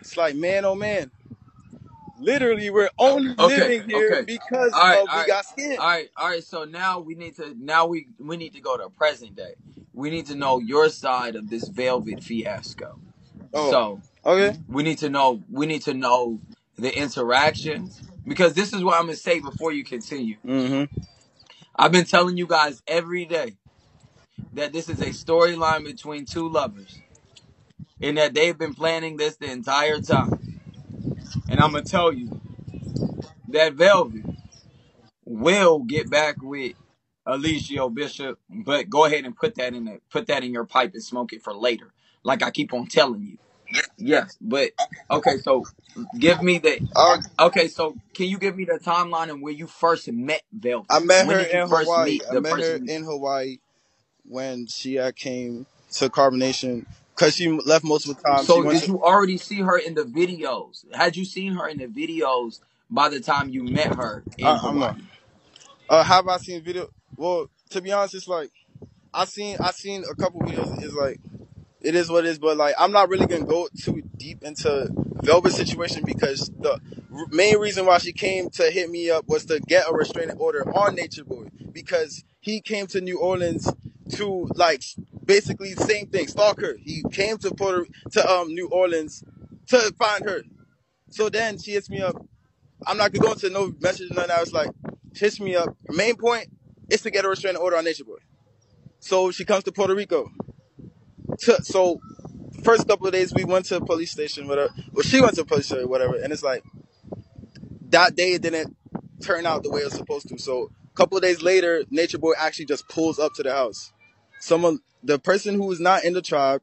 It's like, man, oh man. Literally, we're only Okay, living here okay. because All right, of all we right, got scammed. all right, all right. So now we need to go to present day. We need to know your side of this Velvet fiasco. Oh, So okay. we need to know the interactions, because this is what I'm gonna say before you continue. Mm-hmm. I've been telling you guys every day that this is a storyline between two lovers, and that they've been planning this the entire time. And I'm gonna tell you that Velvet will get back with Alicia Bishop, but go ahead and put that in your pipe and smoke it for later. Like I keep on telling you. Yes, but okay, so give me the Uh, okay, so can you give me the timeline and where you first met I Velvet? met When her did you in first Hawaii. meet I the met her person? in Hawaii when she came to Carbonation because she left multiple times. She So went did to. you already see her in the videos? Had you seen her in the videos by the time you met her in I'm not. Hawaii? Have I seen video? Well, to be honest, it's like I seen a couple videos. It's like it is what it is, but like I'm not really gonna go too deep into Velvet's situation because the main reason why she came to hit me up was to get a restraining order on Nature Boy because he came to New Orleans to like basically the same thing, stalk her. He came to New Orleans to find her. So then she hits me up. I'm not gonna go into no message none. I was like, she hits me up. Her main point is to get a restraining order on Nature Boy. So she comes to Puerto Rico. So first couple of days we went to a police station, whatever. Well, she went to a police station, whatever. And it's like that day it didn't turn out the way it was supposed to. So a couple of days later, Nature Boy actually just pulls up to the house. The person who was not in the tribe,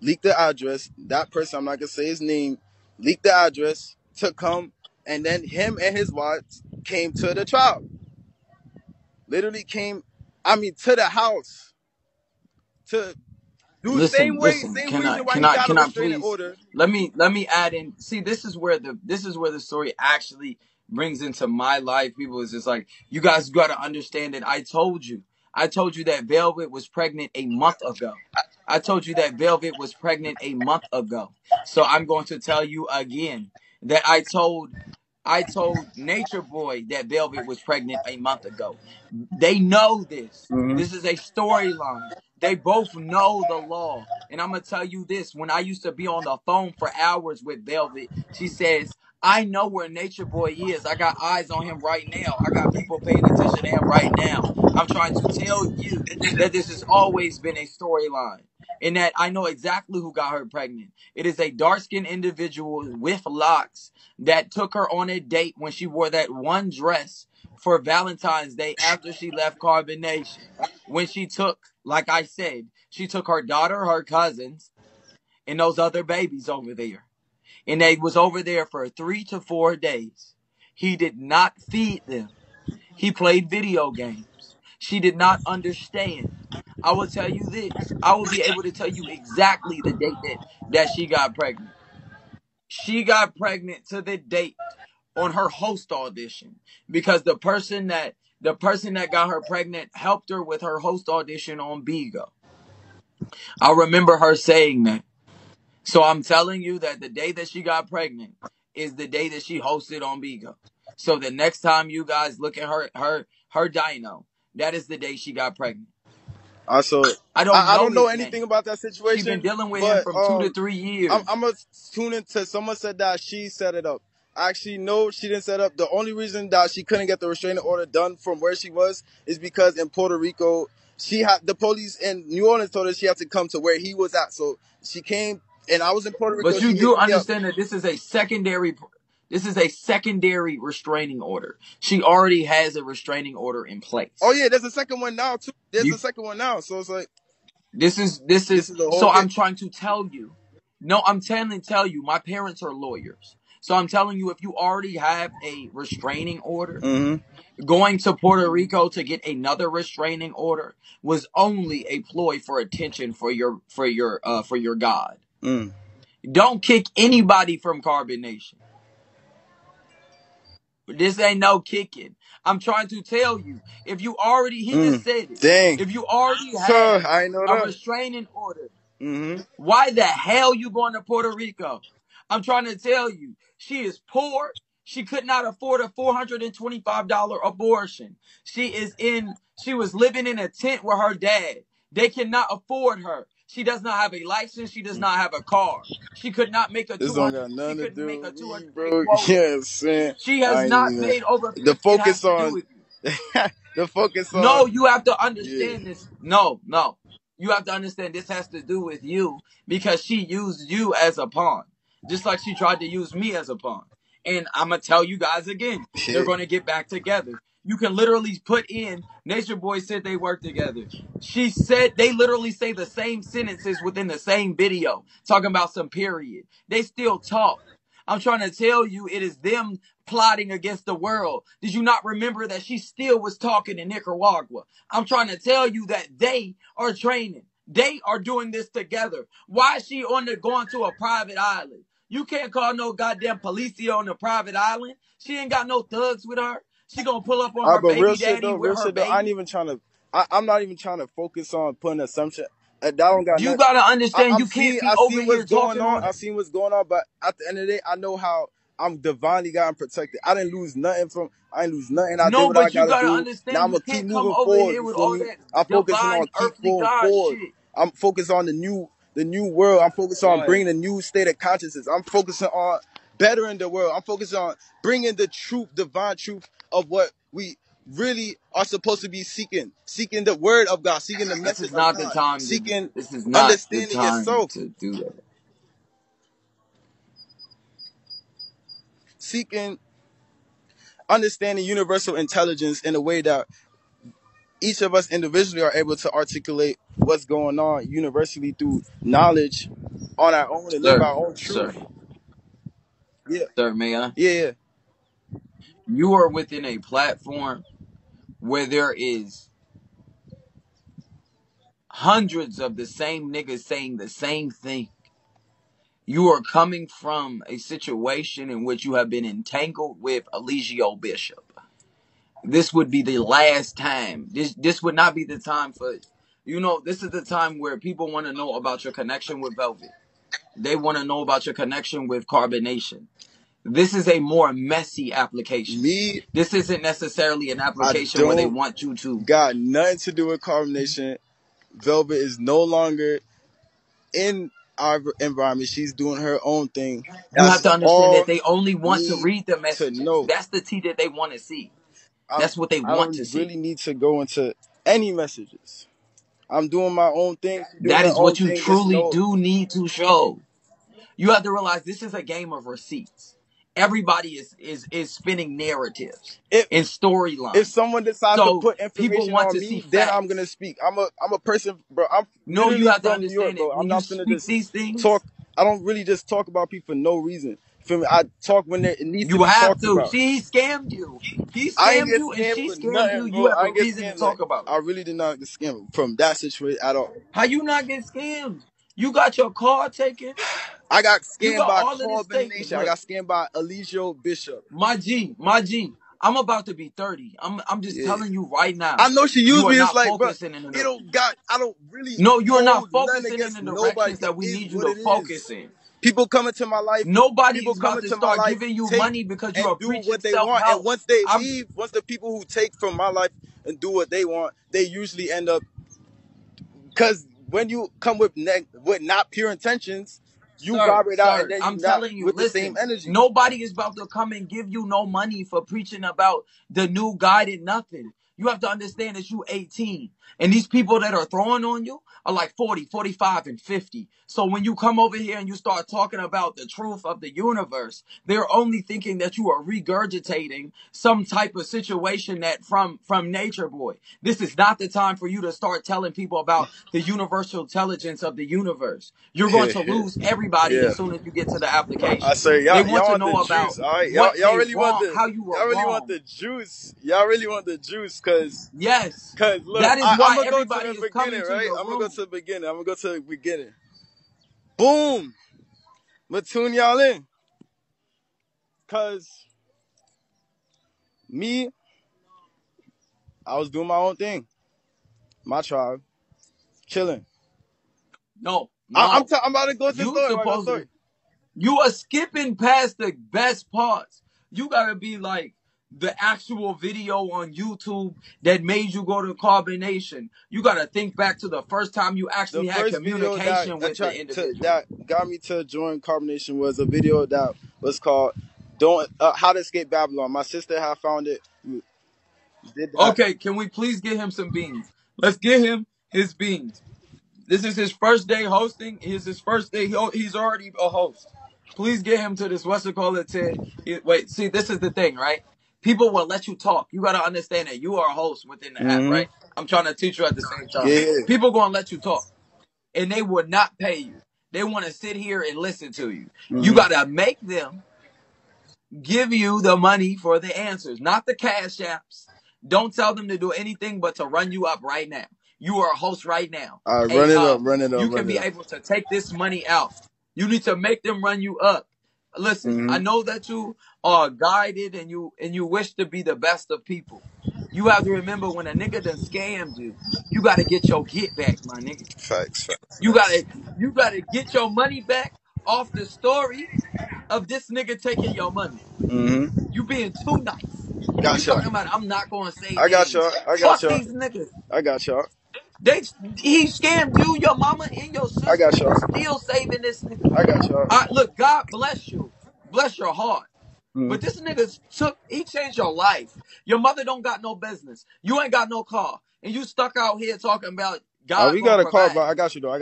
leaked the address. That person, I'm not gonna say his name, leaked the address to come, and then him and his wife came to the tribe. Literally came, I mean, to the house to do Listen, listen. same Can I reason why can he I got a can I restraining please order. let me add in. See, this is where the story actually brings into my life. People is just like, you guys got to understand that I told you that Velvet was pregnant a month ago. I told you that Velvet was pregnant a month ago. So I'm going to tell you again that I told Nature Boy that Velvet was pregnant a month ago. They know this. This Mm-hmm. is a storyline. They both know the law. And I'm going to tell you this. When I used to be on the phone for hours with Velvet, she says, I know where Nature Boy is. I got eyes on him right now. I got people paying attention to him right now. I'm trying to tell you that this has always been a storyline. And that I know exactly who got her pregnant. It is a dark-skinned individual with locks that took her on a date when she wore that one dress for Valentine's Day after she left Carbonation. When she took, like I said, she took her daughter, her cousins, and those other babies over there. And they was over there for 3 to 4 days. He did not feed them. He played video games. She did not understand. I will tell you this. I will be able to tell you exactly the date that she got pregnant. She got pregnant to the date on her host audition because the person that got her pregnant helped her with her host audition on Bigo. I remember her saying that. So I'm telling you that the day that she got pregnant is the day that she hosted on Bigo. So the next time you guys look at her dyno, that is the day she got pregnant. Also, I don't I know don't know his anything name. about that She been situation, dealing with him but from 2 to 3 years. I'm gonna tune into. Someone said that she set it up. Actually, no, she didn't set up. The only reason that she couldn't get the restraining order done from where she was is because in Puerto Rico, she had the police in New Orleans told her she had to come to where he was at. So she came, and I was in Puerto Rico. But you She do hit me up. understand that this is a secondary restraining order. She already has a restraining order in Oh place. yeah, there's a second one now too. There's You a second one now. So it's like this is this this is is the whole so case. I'm trying to tell you. No, I'm trying to tell you, my parents are lawyers. So I'm telling you, if you already have a restraining order, Mm-hmm. going to Puerto Rico to get another restraining order was only a ploy for attention for your God. Mm. Don't kick anybody from Carbonation. This ain't no kicking. I'm trying to tell you, if you already, he just Mm. said it. Dang. If you already So have I know a that. restraining order, Mm-hmm. why the hell you going to Puerto Rico? I'm trying to tell you, she is poor. She could not afford a $425 abortion. She was living in a tent with her dad. They cannot afford her. She does not have a license. She does not have a car. She could not make a This don't 200. got She nothing to couldn't do make a with me, 200-day bro. quota. Yes, man. She has I ain't not even made over the 50. It has focus to do on with the focus on no, you have to yeah. understand this. No, no. You have to understand this has to do with you because she used you as a pawn. Just like she tried to use me as a pawn. And I'm going to tell you guys again, they're Shit. going to get back together. You can literally put in, Nature Boy said they work together. She said they literally say the same sentences within the same video, talking about some period. They still talk. I'm trying to tell you, it is them plotting against the world. Did you not remember that she still was talking in Nicaragua? I'm trying to tell you that they are training. They are doing this together. Why is she going to a private island? You can't call no goddamn policia on a private island. She ain't got no thugs with her. She gonna pull up on All her right, but baby daddy with real her shit though. I ain't baby. even trying to. I'm not even trying to focus on putting assumption. That don't got You nothing. gotta understand you can't be I over seen here what's going talking on. all I that. seen what's going on. But at the end of the day, I know how I'm divinely gotten protected. I didn't lose nothing from. I didn't lose nothing. I did No, what I but you gotta gotta do. Now understand I'm you gonna keep can't come moving over forward. here You with feel all me? that I'm focusing divine on keep earthly going God forward. shit. I'm focused on the new world. I'm focused Go on ahead. bringing a new state of consciousness. I'm focusing on bettering the world. I'm focused on bringing the truth, divine truth of what we really are supposed to be seeking the word of God, seeking the This message is of not the God, time to. seeking This is not the understanding time yourself, to do that. seeking understanding universal intelligence in a way that each of us individually are able to articulate what's going on universally through knowledge on our own and live Sir, our own sir, truth. Yeah, sir, may I? yeah, You are within a platform where there is hundreds of the same niggas saying the same thing. You are coming from a situation in which you have been entangled with Eligio Bishop. This would be the last time. This would not be the time for, this is the time where people want to know about your connection with Velvet. They want to know about your connection with Carbonation. This is a more messy application. me, This isn't necessarily an I application where they don't want you to. got nothing to do with carbonation. Velvet is no longer in our environment. She's doing her own thing. You have That's to understand all that they only want to need read the to messages. know. That's the tea that they want to see. I'm, That's what they I want to don't see. really need to go into any messages. I'm doing my own thing. She's doing That her is own what you thing. Just truly know do need to show. You have to realize this is a game of receipts. Everybody is spinning narratives if and if storylines. someone decides to So put people information want on to see me, then I'm gonna facts. speak. I'm a person, bro. I'm No, you literally have to from New York, understand bro. it. I'm When you not finna speak just these talk. things, I don't really just talk about people for no reason. Feel me? I talk when it needs to you be have talked to. about. See, he scammed you. He I ain't scammed get you and scammed she for scammed you. nothing, You bro. have I a ain't get reason to scammed. Like talk about I it. really did not get scammed from that situation at all. How you not get scammed? You got your car taken. I got You scammed got by all of this Corbin taken. Nation. I Look, got scammed by Eligio Bishop. my G. I'm about to be 30. I'm just Yeah. telling you right I now. know she You used are me. It's not like, bro, focusing in it the. don't got. I don't really No, you're not hold nothing focusing in against the nobody. directions It that we is need you what to it is. focus in. People come into my life. Nobody People is come about to into my start life, giving you take money because you and are do preaching what they want. And self-help. once they I'm leave, once the people who take from my life and do what they want, they usually end up because when you come with with not pure intentions, you vibrate out, and sir, then you I'm not telling you, with the same listen, energy. nobody is about to come and give you no money for preaching about the new guided nothing. You have to understand that you 18. And these people that are throwing on you are like 40, 45, and 50. So when you come over here and you start talking about the truth of the universe, they're only thinking that you are regurgitating some type of situation that from Nature Boy. This is not the time for you to start telling people about the universal intelligence of the universe. You're going to lose everybody Yeah, as soon as you get to the I application. say They y'all want to want the know about juice, all right? what Y'all they really want wrong, the how you were y'all really want wrong. the juice. Y'all really want the juice, Yes. cause look, That is I'm why gonna go to everybody the is beginning, coming to right? your I'm gonna go room. to the beginning. I'm gonna go to the beginning. Boom. I'ma tune y'all in, cause me, I was doing my own thing, my tribe, chilling. No, I'm no. I'm about to go to the You story. I got a supposed story. to You are skipping past the best parts. You gotta be like the actual video on YouTube that made you go to carbonation. You gotta think back to the first time you The actually had first video communication with the individual. that got me to join carbonation was a video that was called "Don't How to Escape Babylon." My sister had found it. We did that. Okay, can we please get him some beans? Let's get him his beans. This is his first day hosting. He's his first day. He's already a host. Please get him to this. What's it called? Wait, see, this is the thing, right? People will let you talk. You got to understand that you are a host within the app, right? I'm trying to teach you at the same time. Yeah. People going to let you talk, and they would not pay you. They want to sit here and listen to you. You got to make them give you the money for the answers, not the cash apps. Don't tell them to do anything but to run you up right now. You are a host right now. Run it up, run it up. You can be able to take this money out. You need to make them run you up. Listen, I know that you are guided and you wish to be the best of people. You have to remember when a nigga done scammed you, you got to get your get back, my nigga. Facts. You gotta get your money back off the story of this nigga taking your money. You being too nice. You talking about I'm not gonna say I got names. y'all. Fuck these niggas. I got y'all. He scammed you, your mama, and your sister. I got y'all. You still saving this nigga. I got y'all. Look, God bless you. Bless your heart. But this nigga he changed your life. Your mother don't got no business. You ain't got no car. And you stuck out here talking about God. We got a car, but I got you though.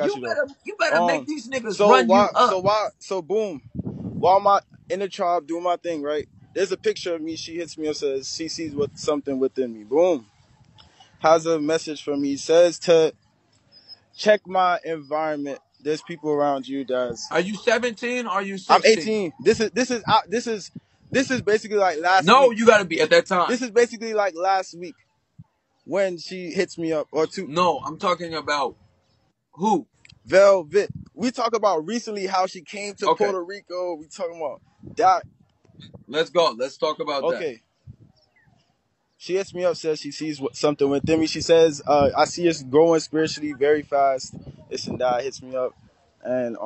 You better make these niggas run you up. So boom. While I'm in the tribe doing my thing, right? There's a picture of me. She hits me and says she sees something within me. Boom. Has a message from me. Says to check my environment. There's people around you that's. Are you 17 or are you 16? I'm 18. This is basically like last week. No, you gotta be at that time. This is basically like last week when she hits me up or two. No, I'm talking about who? Velvet. We talk about recently how she came to Puerto Rico. We talking about that. Let's go. Let's talk about that. Okay. She hits me up, says she sees something within me. She says, I see us growing spiritually very fast. This and that. Hits me up. And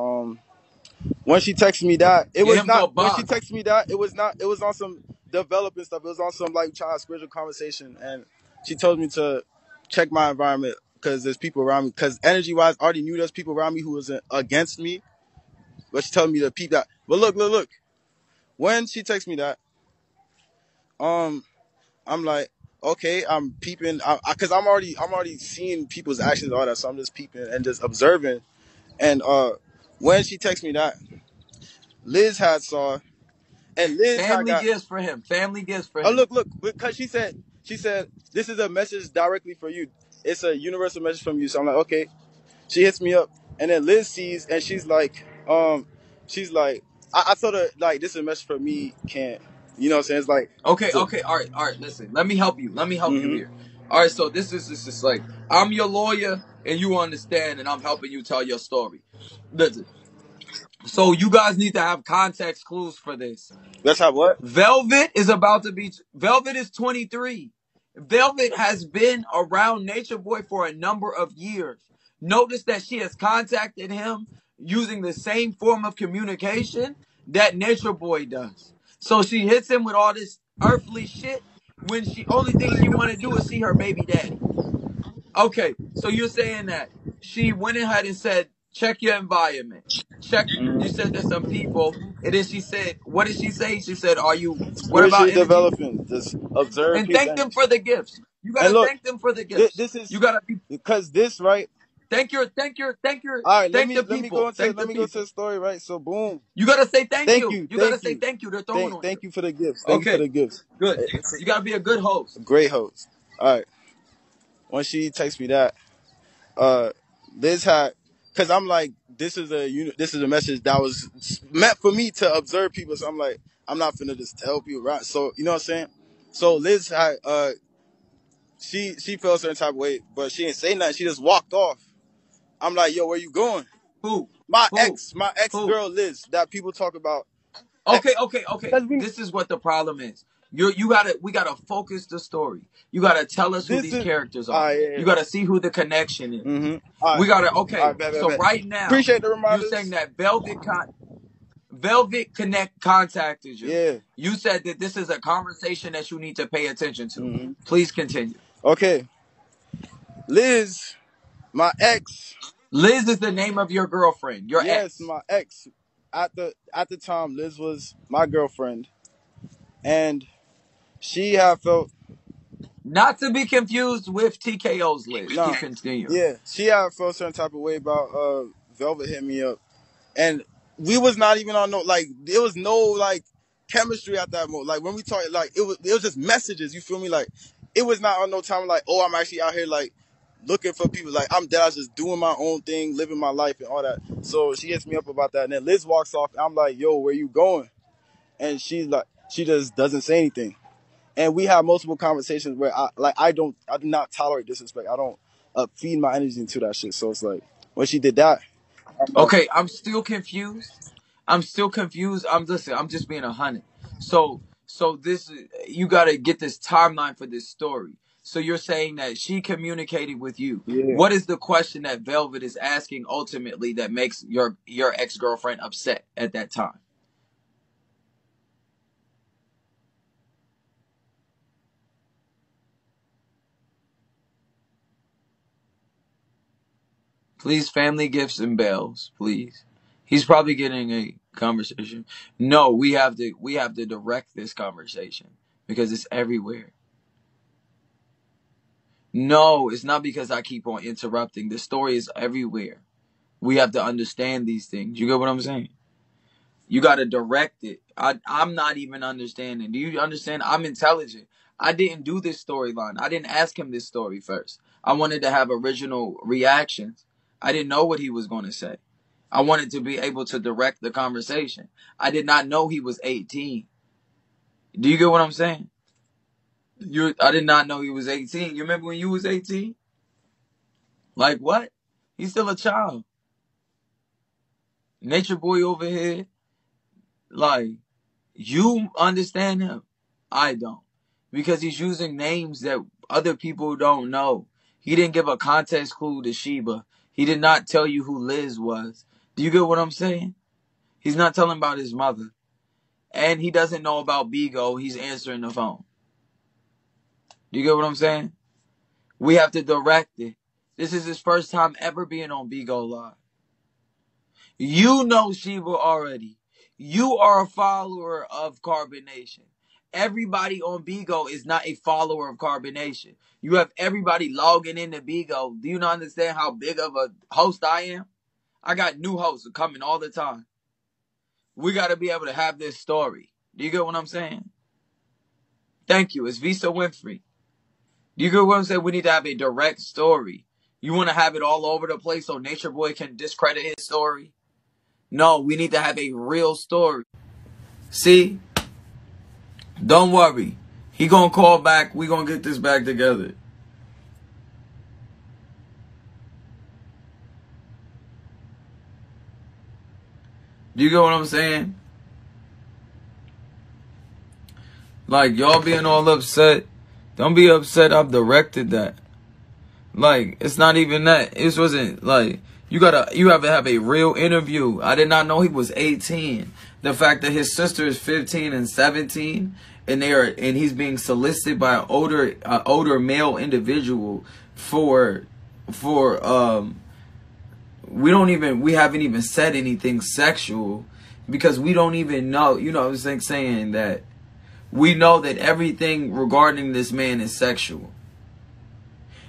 when she texted me that, it was on some developing stuff. It was on some like child spiritual conversation. And she told me to check my environment because there's people around me. Because energy-wise, I already knew there's people around me who was against me. But she told me to peep that. But look. When she texts me that, I'm like, okay, I'm peeping, cause I'm already seeing people's actions and all that, so I'm just peeping and just observing. And when she texts me that, Liz had saw, and Liz family gifts for him. Oh look, because she said this is a message directly for you. It's a universal message from you. So I'm like, okay. She hits me up, and then Liz sees, and she's like, I told her like this is a message for me, can't. You know what I'm saying? It's like okay, all right. Listen, let me help you. You here. All right, so this is just like I'm your lawyer, and you understand, and I'm helping you tell your story. Listen, so you guys need to have context clues for this. Let's have what? Velvet is 23. Velvet has been around Natureboy for a number of years. Notice that she has contacted him using the same form of communication that Natureboy does. So she hits him with all this earthly shit when only thing she want to do is see her baby daddy. Okay, so you're saying that she went ahead and said, check your environment. You said there's some people, and then she said, what did she say? She said, what about energy? Developing? Just observe and thank them for the gifts. You gotta thank them for the gifts. You gotta be because this right. Thank your. All right, let me go into the story, right? So boom. You gotta say thank you. You gotta say thank you. They're throwing on Thank you for the gifts. Thank you for the gifts. Good. You gotta be a good host. Great host. All right. When she texts me that, Liz had, cause I'm like, this is a message that was meant for me to observe people. So I'm like, I'm not finna just tell people, right? So you know what I'm saying? So Liz had, she felt a certain type of way, but she didn't say nothing. She just walked off. I'm like, yo, where you going? Who? My ex girl Liz that people talk about. Okay. This is what the problem is. We gotta focus the story. You gotta tell us who these characters are. You gotta see who the connection is. We gotta. Okay. So right now, appreciate the reminder. You're saying that Velvet contacted you. Yeah. You said that this is a conversation that you need to pay attention to. Mm-hmm. Please continue. Okay. Liz, my ex. Liz is the name of your girlfriend. Your Yes, ex. my ex. At the time, Liz was my girlfriend, and she had felt. Not to be confused with TKO's Liz. Nah, Keep continuing. yeah, she had felt a certain type of way about Velvet hit me up, and we was not even on there was no like chemistry at that moment. Like when we talked, like it was just messages. You feel me? Like it was not on no time like, oh, I'm actually out here like looking for people. Like I'm dead. I was just doing my own thing, living my life and all that. So she hits me up about that, and then Liz walks off. And I'm like, yo, where you going? And she's like, she just doesn't say anything. And we have multiple conversations where I do not tolerate disrespect. I don't feed my energy into that shit. So it's like when she did that. Okay, I'm still confused. I'm just being 100. So this, you gotta get this timeline for this story. So you're saying that she communicated with you. Yeah. What is the question that Velvet is asking ultimately that makes your ex-girlfriend upset at that time? Please, family gifts and bells, please. He's probably getting a conversation. No, we have to direct this conversation because it's everywhere. No, it's not because I keep on interrupting. The story is everywhere. We have to understand these things. You get what I'm saying? You got to direct it. I'm not even understanding. Do you understand? I'm intelligent. I didn't do this storyline. I didn't ask him this story first. I wanted to have original reactions. I didn't know what he was going to say. I wanted to be able to direct the conversation. I did not know he was 18. Do you get what I'm saying? I did not know he was 18. You remember when you was 18? Like what? He's still a child. Nature Boy over here. Like, you understand him. I don't. Because he's using names that other people don't know. He didn't give a context clue to Sheba. He did not tell you who Liz was. Do you get what I'm saying? He's not telling about his mother. And he doesn't know about Bigo. He's answering the phone. Do you get what I'm saying? We have to direct it. This is his first time ever being on Bigo Live. You know Sheba already. You are a follower of Carbonation. Everybody on Bigo is not a follower of Carbonation. You have everybody logging into Bigo. Do you not understand how big of a host I am? I got new hosts coming all the time. We got to be able to have this story. Do you get what I'm saying? Thank you. It's Visa Winfrey. Do you get what I'm saying? We need to have a direct story. You want to have it all over the place so Nature Boy can discredit his story? No, we need to have a real story. See? Don't worry. He gonna call back. We gonna get this back together. Do you get what I'm saying? Like, y'all being all upset. Don't be upset. I've directed that. Like, it's not even that. It wasn't like, you have to have a real interview. I did not know he was 18. The fact that his sister is 15 and 17, and he's being solicited by an older male individual we haven't even said anything sexual because we don't even know. You know what I'm saying? That we know that everything regarding this man is sexual.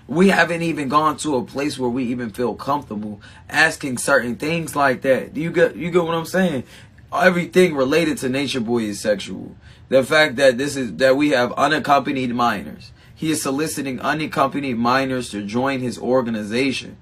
We haven't even gone to a place where we even feel comfortable asking certain things like that. You get what I'm saying? Everything related to Nature Boy is sexual. The fact that we have unaccompanied minors. He is soliciting unaccompanied minors to join his organization.